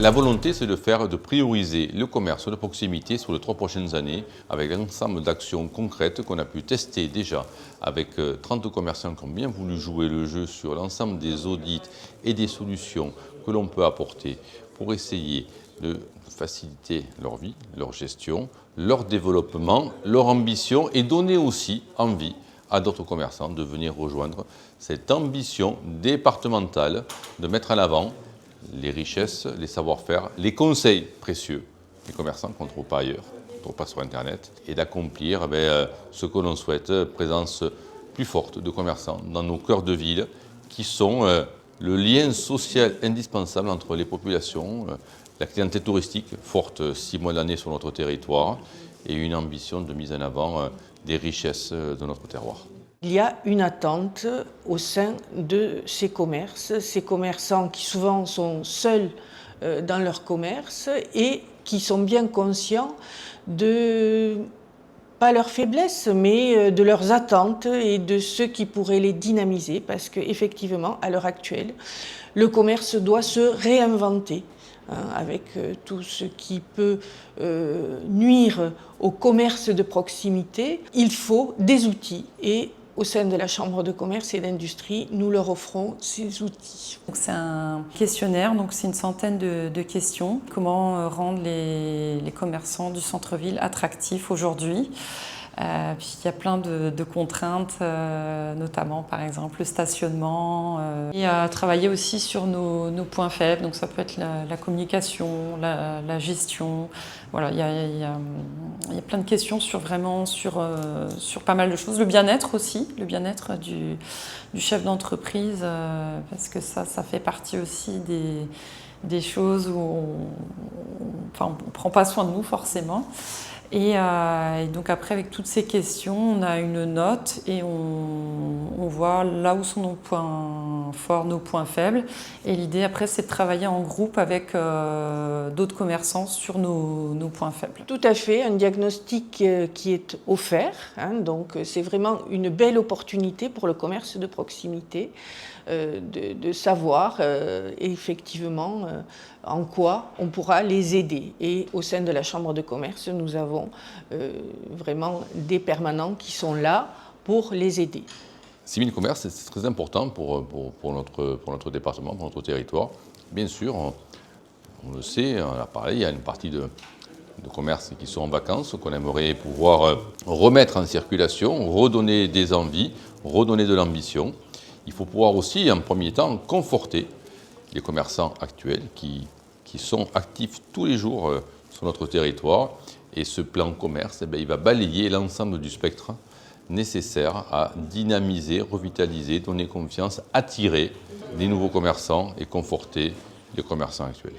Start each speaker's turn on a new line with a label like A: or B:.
A: La volonté, c'est de prioriser le commerce de proximité sur les 3 prochaines années avec l'ensemble d'actions concrètes qu'on a pu tester déjà avec 30 commerçants qui ont bien voulu jouer le jeu sur l'ensemble des audits et des solutions que l'on peut apporter pour essayer de faciliter leur vie, leur gestion, leur développement, leur ambition et donner aussi envie à d'autres commerçants de venir rejoindre cette ambition départementale de mettre en avant les richesses, les savoir-faire, les conseils précieux des commerçants qu'on ne trouve pas ailleurs, qu'on ne trouve pas sur Internet, et d'accomplir ce que l'on souhaite, présence plus forte de commerçants dans nos cœurs de ville, qui sont le lien social indispensable entre les populations, la clientèle touristique forte 6 mois de l'année sur notre territoire, et une ambition de mise en avant des richesses de notre terroir.
B: Il y a une attente au sein de ces commerces, ces commerçants qui souvent sont seuls dans leur commerce et qui sont bien conscients de, pas leurs faiblesses, mais de leurs attentes et de ce qui pourrait les dynamiser, parce qu'effectivement, à l'heure actuelle, le commerce doit se réinventer. Avec tout ce qui peut nuire au commerce de proximité. Il faut des outils et au sein de la Chambre de commerce et d'industrie, nous leur offrons ces outils.
C: C'est un questionnaire, donc c'est une centaine de questions. Comment rendre les commerçants du centre-ville attractifs aujourd'hui ? Puis il y a plein de contraintes, notamment par exemple le stationnement. Et travailler aussi sur nos points faibles, donc ça peut être la communication, la gestion. Voilà, il y a plein de questions sur pas mal de choses. Le bien-être aussi, le bien-être du chef d'entreprise, parce que ça fait partie aussi des choses où on ne prend pas soin de nous forcément. Et donc après, avec toutes ces questions, on a une note et on voit là où sont nos points forts, nos points faibles. Et l'idée après, c'est de travailler en groupe avec d'autres commerçants sur nos points faibles.
B: Tout à fait, un diagnostic qui est offert. Donc c'est vraiment une belle opportunité pour le commerce de proximité de savoir effectivement en quoi on pourra les aider. Et au sein de la Chambre de commerce, nous avons vraiment des permanents qui sont là pour les aider.
A: 6 000 commerces, c'est très important pour notre département, pour notre territoire. Bien sûr, on le sait, on a parlé, il y a une partie de commerces qui sont en vacances, qu'on aimerait pouvoir remettre en circulation, redonner des envies, redonner de l'ambition. Il faut pouvoir aussi, en premier temps, conforter les commerçants actuels qui sont actifs tous les jours sur notre territoire. Et ce plan commerce, il va balayer l'ensemble du spectre nécessaire à dynamiser, revitaliser, donner confiance, attirer des nouveaux commerçants et conforter les commerçants actuels.